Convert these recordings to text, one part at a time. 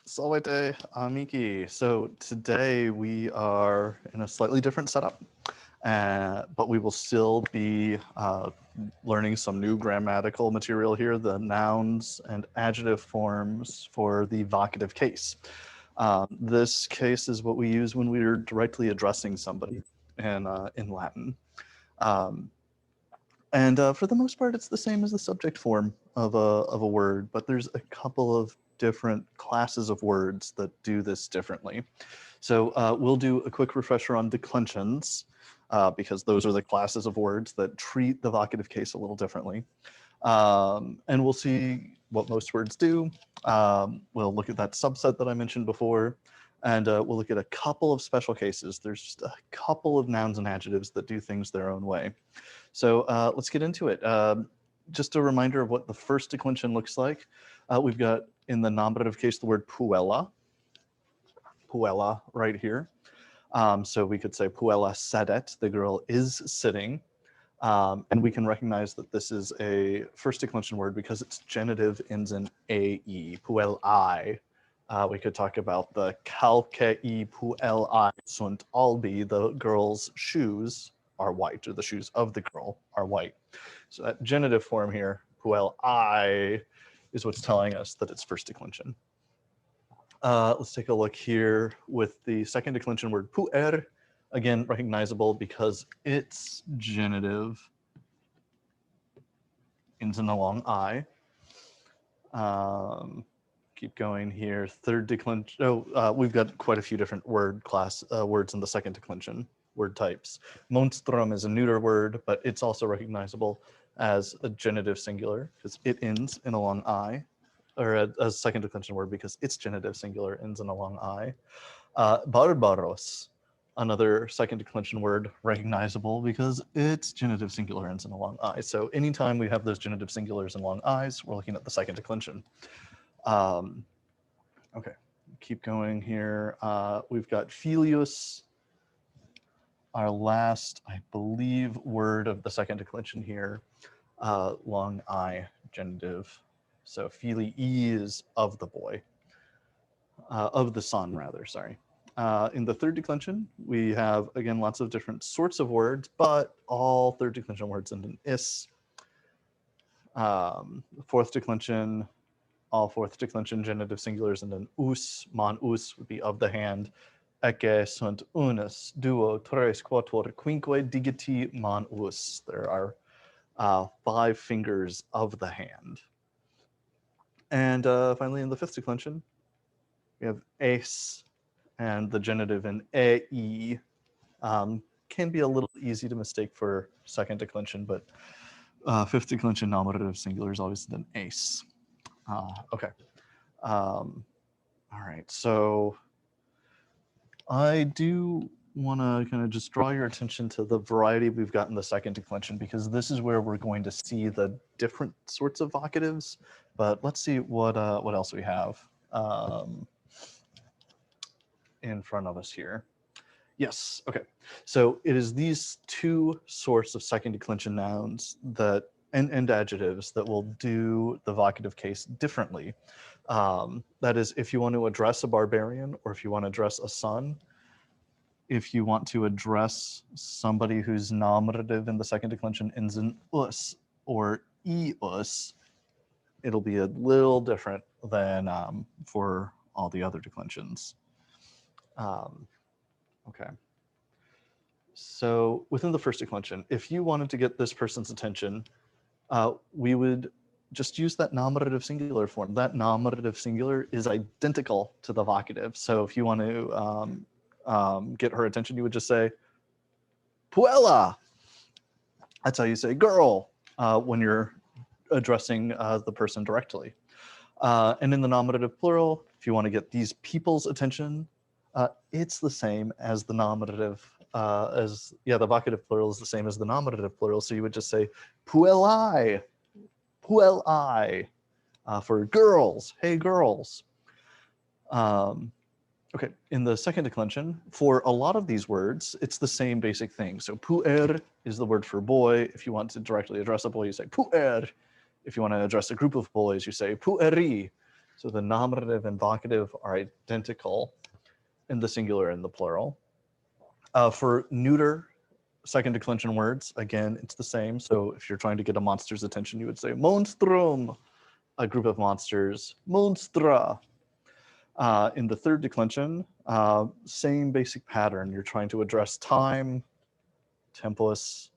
Salve amici. So today we are in a slightly different setup, but we will still be learning some new grammatical material here, the nouns and adjective forms for the vocative case. This case is what we use when we are directly addressing somebody in Latin. Um, and for the most part, it's the same as the subject form of a word, but there's a couple of different classes of words that do this differently. So we'll do a quick refresher on declensions, because those are the classes of words that treat the vocative case a little differently. And we'll see what most words do. We'll look at that subset that I mentioned before, and we'll look at a couple of special cases. There's just a couple of nouns and adjectives that do things their own way. So let's get into it. Just a reminder of what the first declension looks like. We've got in the nominative case the word puella right here. So we could say puella sedet, the girl is sitting. And we can recognize that this is a first declension word because its genitive ends in ae, puelai. We could talk about the calkei puelai sunt albi, the girl's shoes are white, or the shoes of the girl are white. So that genitive form here, puelai, is what's telling us that it's first declension. Let's take a look here with the second declension word puer. Again, recognizable because its genitive ends in a long I. Keep going here. Third declension. We've got quite a few different words in the second declension, word types. Monstrum is a neuter word, but it's also recognizable as a genitive singular because it ends in a long I, or a second declension word because its genitive singular ends in a long I. Barbaros, another second declension word, recognizable because its genitive singular ends in a long I. So anytime we have those genitive singulars and long I's, we're looking at the second declension. Okay, keep going here. We've got filius, our last, I believe, word of the second declension here, long I genitive. So filii is of the boy, of the son rather, sorry. In the third declension, we have, again, lots of different sorts of words, but all third declension words end in is. Fourth declension, all fourth declension genitive singulars end in us. Man us would be of the hand. Ecce sunt unus, duo, tres, quatuor, quinque, digiti man us. There are 5 fingers of the hand. And finally, in the fifth declension, we have es, and the genitive in ei can be a little easy to mistake for second declension, but fifth declension nominative singular is always an ace. Okay. All right. So I do want to kind of just draw your attention to the variety we've got in the second declension, because this is where we're going to see the different sorts of vocatives. But let's see what else we have in front of us here. Yes, okay. So it is these two sorts of second declension nouns that and adjectives that will do the vocative case differently. That is, if you want to address a barbarian, or if you want to address a son, if you want to address somebody whose nominative in the second declension ends in us or eus, it'll be a little different than for all the other declensions. Okay. So within the first declension, if you wanted to get this person's attention, we would just use that nominative singular form. That nominative singular is identical to the vocative. So if you want to get her attention, you would just say, puella. That's how you say girl when you're addressing the person directly. And in the nominative plural, if you want to get these people's attention, it's the same as the nominative, the vocative plural is the same as the nominative plural. So you would just say puellai, puellai, for girls, hey girls. Okay, in the second declension, for a lot of these words, it's the same basic thing. So puer is the word for boy. If you want to directly address a boy, you say puer. If you want to address a group of boys, you say pueri. So the nominative and vocative are identical in the singular and the plural. For neuter second declension words, again, it's the same. So if you're trying to get a monster's attention, you would say monstrum, a group of monsters, monstra. In the third declension, same basic pattern. You're trying to address time, tempus.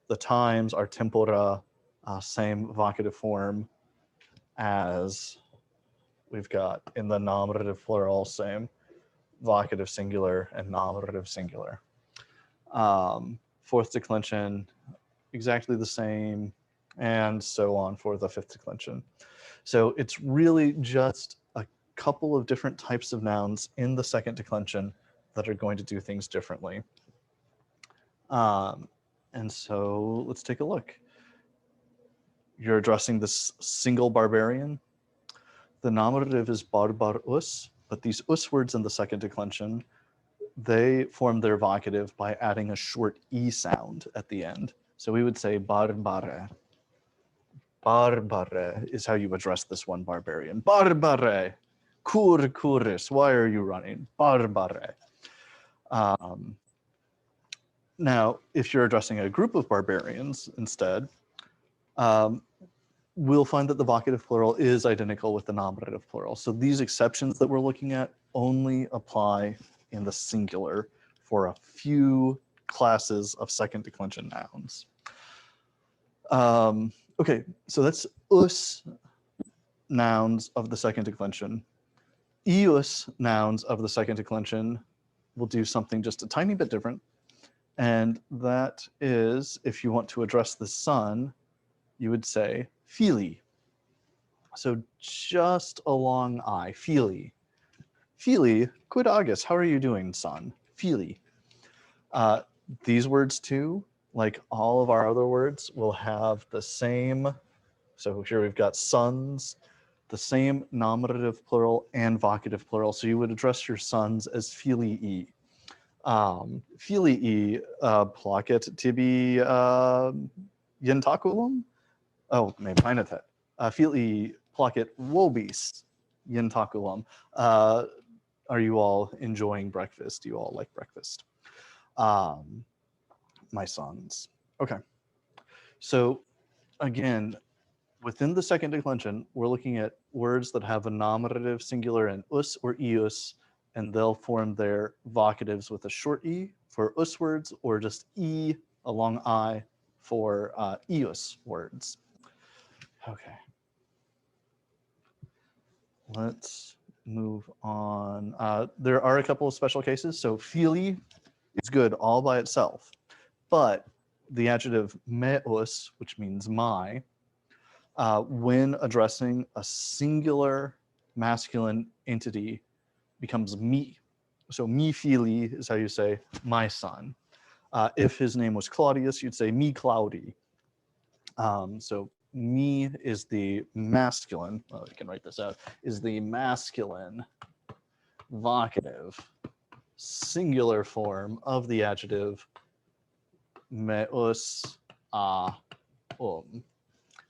The times are tempora, same vocative form as we've got in the nominative plural, same vocative singular and nominative singular. Fourth declension, exactly the same, and so on for the fifth declension. So it's really just a couple of different types of nouns in the second declension that are going to do things differently. And so let's take a look. You're addressing this single barbarian. The nominative is barbarus, but these us words in the second declension, they form their vocative by adding a short e sound at the end. So we would say barbare. Barbare is how you address this one barbarian. Barbare, curis, why are you running? Barbare. Now, if you're addressing a group of barbarians instead, we'll find that the vocative plural is identical with the nominative plural. So these exceptions that we're looking at only apply in the singular for a few classes of second declension nouns. Okay, so that's us nouns of the second declension. Eus nouns of the second declension will do something just a tiny bit different. And that is, if you want to address the sun, you would say fili. So just a long I, fili. Fili, quid agus, how are you doing, son? Fili. These words too, like all of our other words, will have the same, so here we've got sons, the same nominative plural and vocative plural. So you would address your sons as filii. Filii placet tibi yentaculum? Oh, maybe mine at that. Filii placet vobis yentaculum. Are you all enjoying breakfast? Do you all like breakfast? My sons. Okay. So again, within the second declension, we're looking at words that have a nominative singular in us or eus, and they'll form their vocatives with a short e for us words, or just e, a long I, for eus words. Okay. Let's move on. There are a couple of special cases. So fili is good all by itself, but the adjective meus, which means my, when addressing a singular masculine entity, becomes me. So mi fili is how you say my son. If his name was Claudius, you'd say mi Claudi. So me is the masculine, well, you can write this out, is the masculine vocative singular form of the adjective meus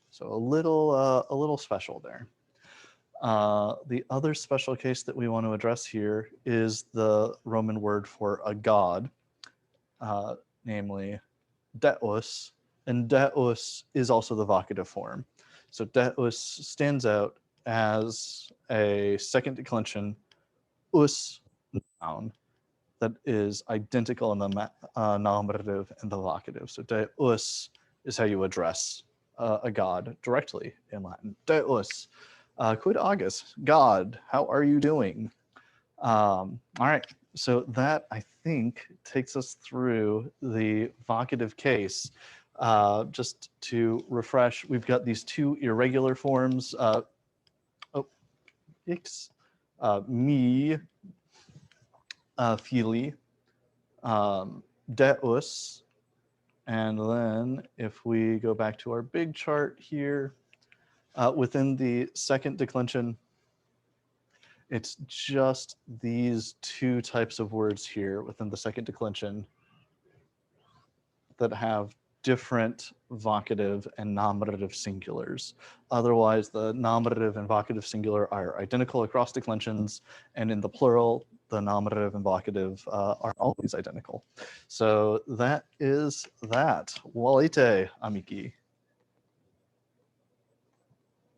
So a little special there. The other special case that we want to address here is the Roman word for a god, namely deus, and deus is also the vocative form. So deus stands out as a second declension us noun that is identical in the nominative and the vocative. So deus is how you address a god directly in Latin. Deus, quid agus, God, how are you doing? All right, so that I think takes us through the vocative case. Just to refresh, we've got these two irregular forms. Me, fili, deus, and then if we go back to our big chart here, within the second declension, it's just these two types of words here within the second declension that have different vocative and nominative singulars. Otherwise, the nominative and vocative singular are identical across declensions, and in the plural, the nominative and vocative are always identical. So that is that. Walite, amiki.